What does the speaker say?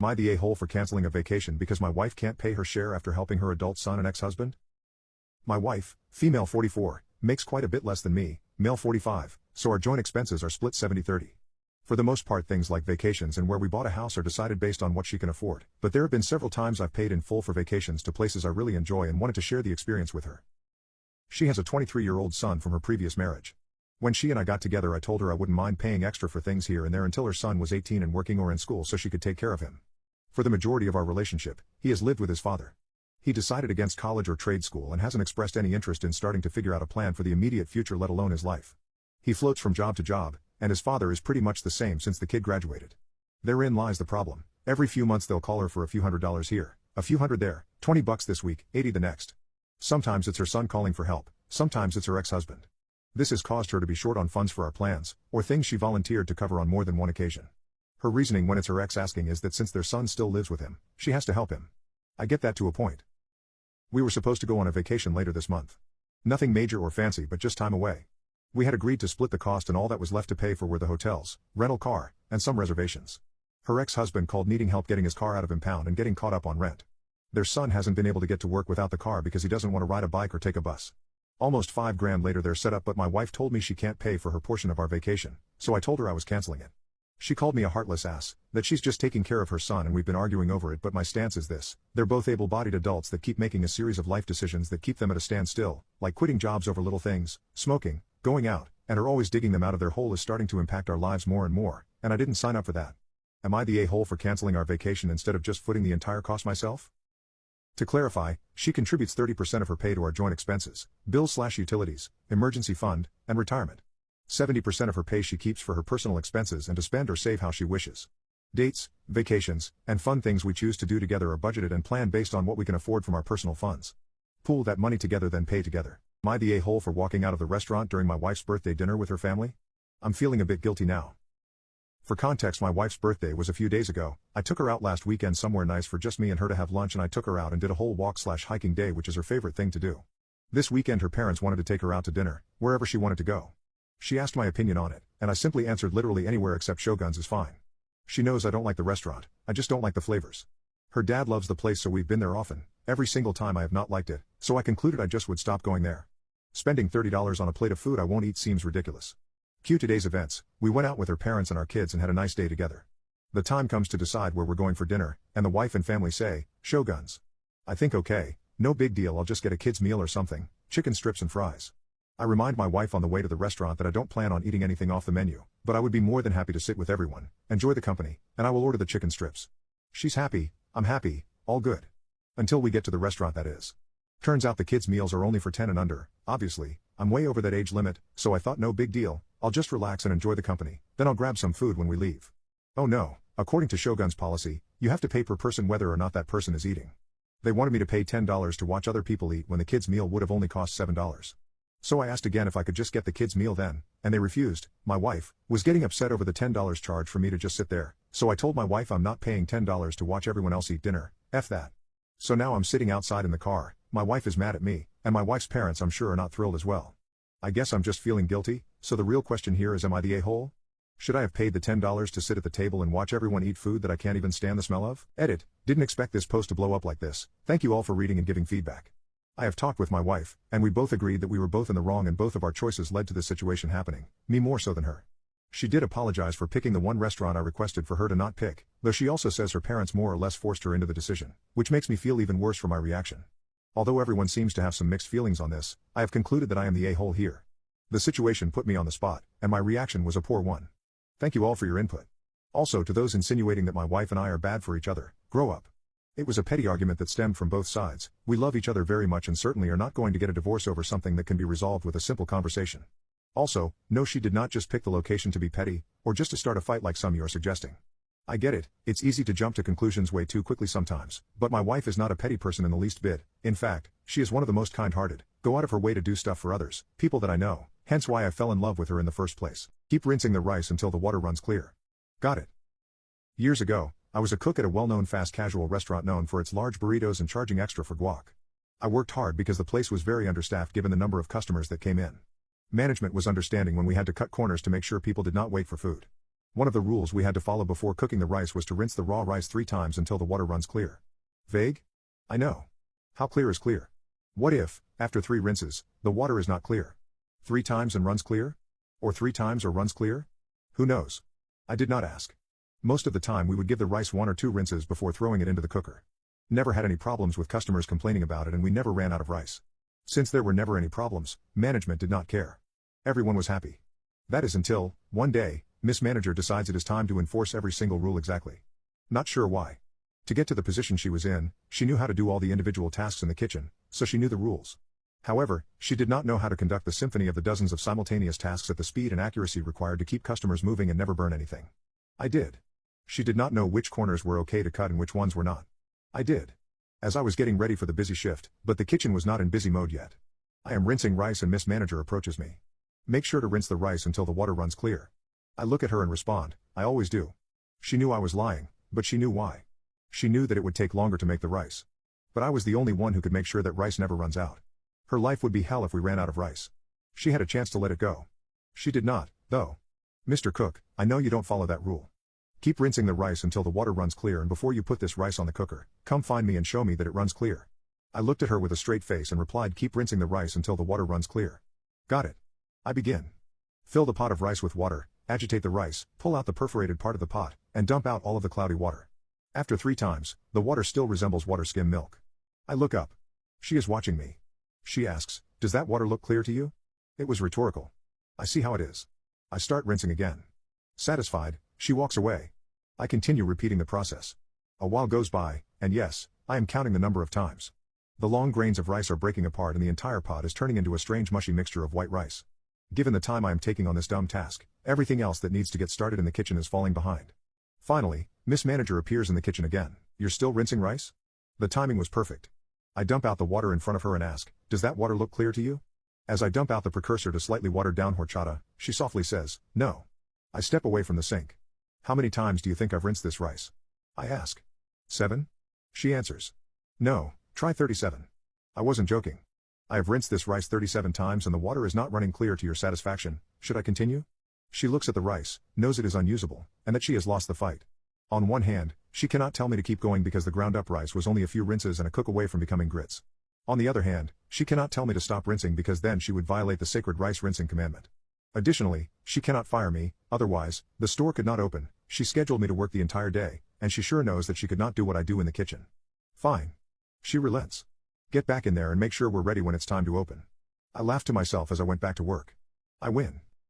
Am I the a-hole for canceling a vacation because my wife can't pay her share after helping her adult son and ex-husband? My wife, female 44, makes quite a bit less than me, male 45, so our joint expenses are split 70-30. For the most part, things like vacations and where we bought a house are decided based on what she can afford, but there have been several times I've paid in full for vacations to places I really enjoy and wanted to share the experience with her. She has a 23-year-old son from her previous marriage. When she and I got together, I told her I wouldn't mind paying extra for things here and there until her son was 18 and working or in school so she could take care of him. For the majority of our relationship, he has lived with his father. He decided against college or trade school and hasn't expressed any interest in starting to figure out a plan for the immediate future, let alone his life. He floats from job to job, and his father is pretty much the same since the kid graduated. Therein lies the problem. Every few months they'll call her for a few $100s here, a few hundred there, $20 this week, $80 the next. Sometimes it's her son calling for help, sometimes it's her ex-husband. This has caused her to be short on funds for our plans, or things she volunteered to cover on more than one occasion. Her reasoning when it's her ex asking is that since their son still lives with him, she has to help him. I get that to a point. We were supposed to go on a vacation later this month. Nothing major or fancy, but just time away. We had agreed to split the cost, and all that was left to pay for were the hotels, rental car, and some reservations. Her ex-husband called needing help getting his car out of impound and getting caught up on rent. Their son hasn't been able to get to work without the car because he doesn't want to ride a bike or take a bus. Almost $5,000 later they're set up, but my wife told me she can't pay for her portion of our vacation, so I told her I was canceling it. She called me a heartless ass, that she's just taking care of her son, and we've been arguing over it, but my stance is this: they're both able-bodied adults that keep making a series of life decisions that keep them at a standstill, like quitting jobs over little things, smoking, going out, and are always digging them out of their hole is starting to impact our lives more and more, and I didn't sign up for that. Am I the a-hole for canceling our vacation instead of just footing the entire cost myself? To clarify, she contributes 30% of her pay to our joint expenses, bills/utilities, emergency fund, and retirement. 70% of her pay she keeps for her personal expenses and to spend or save how she wishes. Dates, vacations, and fun things we choose to do together are budgeted and planned based on what we can afford from our personal funds. Pool that money together, then pay together. Am I the a-hole for walking out of the restaurant during my wife's birthday dinner with her family? I'm feeling a bit guilty now. For context, my wife's birthday was a few days ago. I took her out last weekend somewhere nice for just me and her to have lunch, and I took her out and did a whole walk/hiking day, which is her favorite thing to do. This weekend her parents wanted to take her out to dinner, wherever she wanted to go. She asked my opinion on it, and I simply answered literally anywhere except Shogun's is fine. She knows I don't like the restaurant, I just don't like the flavors. Her dad loves the place, so we've been there often. Every single time I have not liked it, so I concluded I just would stop going there. Spending $30 on a plate of food I won't eat seems ridiculous. Cue today's events. We went out with her parents and our kids and had a nice day together. The time comes to decide where we're going for dinner, and the wife and family say, Shogun's. I think okay, no big deal, I'll just get a kid's meal or something, chicken strips and fries. I remind my wife on the way to the restaurant that I don't plan on eating anything off the menu, but I would be more than happy to sit with everyone, enjoy the company, and I will order the chicken strips. She's happy, I'm happy, all good. Until we get to the restaurant, that is. Turns out the kids' meals are only for 10 and under. Obviously, I'm way over that age limit, so I thought no big deal, I'll just relax and enjoy the company, then I'll grab some food when we leave. Oh no, according to Shogun's policy, you have to pay per person whether or not that person is eating. They wanted me to pay $10 to watch other people eat when the kids' meal would have only cost $7. So I asked again if I could just get the kids' meal then, and they refused. My wife was getting upset over the $10 charge for me to just sit there, so I told my wife I'm not paying $10 to watch everyone else eat dinner, F that. So now I'm sitting outside in the car, my wife is mad at me, and my wife's parents I'm sure are not thrilled as well. I guess I'm just feeling guilty, so the real question here is, am I the a-hole? Should I have paid the $10 to sit at the table and watch everyone eat food that I can't even stand the smell of? Edit, didn't expect this post to blow up like this. Thank you all for reading and giving feedback. I have talked with my wife, and we both agreed that we were both in the wrong and both of our choices led to this situation happening, me more so than her. She did apologize for picking the one restaurant I requested for her to not pick, though she also says her parents more or less forced her into the decision, which makes me feel even worse for my reaction. Although everyone seems to have some mixed feelings on this, I have concluded that I am the a-hole here. The situation put me on the spot, and my reaction was a poor one. Thank you all for your input. Also, to those insinuating that my wife and I are bad for each other, grow up. It was a petty argument that stemmed from both sides. We love each other very much and certainly are not going to get a divorce over something that can be resolved with a simple conversation. Also, no, she did not just pick the location to be petty, or just to start a fight like some you are suggesting. I get it, it's easy to jump to conclusions way too quickly sometimes, but my wife is not a petty person in the least bit. In fact, she is one of the most kind-hearted, go out of her way to do stuff for others, people that I know, hence why I fell in love with her in the first place. Keep rinsing the rice until the water runs clear. Got it. Years ago, I was a cook at a well-known fast casual restaurant known for its large burritos and charging extra for guac. I worked hard because the place was very understaffed given the number of customers that came in. Management was understanding when we had to cut corners to make sure people did not wait for food. One of the rules we had to follow before cooking the rice was to rinse the raw rice 3 times until the water runs clear. Vague? I know. How clear is clear? What if, after 3 rinses, the water is not clear? 3 times and runs clear? Or 3 times or runs clear? Who knows? I did not ask. Most of the time we would give the rice 1 or 2 rinses before throwing it into the cooker. Never had any problems with customers complaining about it, and we never ran out of rice. Since there were never any problems, management did not care. Everyone was happy. That is until, one day, Miss Manager decides it is time to enforce every single rule exactly. Not sure why. To get to the position she was in, she knew how to do all the individual tasks in the kitchen, so she knew the rules. However, she did not know how to conduct the symphony of the dozens of simultaneous tasks at the speed and accuracy required to keep customers moving and never burn anything. I did. She did not know which corners were okay to cut and which ones were not. I did. As I was getting ready for the busy shift, but the kitchen was not in busy mode yet. I am rinsing rice and Miss Manager approaches me. Make sure to rinse the rice until the water runs clear. I look at her and respond, I always do. She knew I was lying, but she knew why. She knew that it would take longer to make the rice. But I was the only one who could make sure that rice never runs out. Her life would be hell if we ran out of rice. She had a chance to let it go. She did not, though. Mr. Cook, I know you don't follow that rule. Keep rinsing the rice until the water runs clear, and before you put this rice on the cooker, come find me and show me that it runs clear. I looked at her with a straight face and replied, keep rinsing the rice until the water runs clear. Got it. I begin. Fill the pot of rice with water, agitate the rice, pull out the perforated part of the pot, and dump out all of the cloudy water. After 3 times, the water still resembles water skim milk. I look up. She is watching me. She asks, does that water look clear to you? It was rhetorical. I see how it is. I start rinsing again. Satisfied, she walks away. I continue repeating the process. A while goes by, and yes, I am counting the number of times. The long grains of rice are breaking apart and the entire pot is turning into a strange mushy mixture of white rice. Given the time I am taking on this dumb task, everything else that needs to get started in the kitchen is falling behind. Finally, Miss Manager appears in the kitchen again. You're still rinsing rice? The timing was perfect. I dump out the water in front of her and ask, does that water look clear to you? As I dump out the precursor to slightly watered down horchata, she softly says, no. I step away from the sink. How many times do you think I've rinsed this rice? I ask. 7? She answers. No, try 37. I wasn't joking. I have rinsed this rice 37 times and the water is not running clear to your satisfaction. Should I continue? She looks at the rice, knows it is unusable, and that she has lost the fight. On one hand, she cannot tell me to keep going because the ground up rice was only a few rinses and a cook away from becoming grits. On the other hand, she cannot tell me to stop rinsing because then she would violate the sacred rice rinsing commandment. Additionally, she cannot fire me, otherwise, the store could not open. She scheduled me to work the entire day, and she sure knows that she could not do what I do in the kitchen. Fine. She relents. Get back in there and make sure we're ready when it's time to open. I laughed to myself as I went back to work. I win.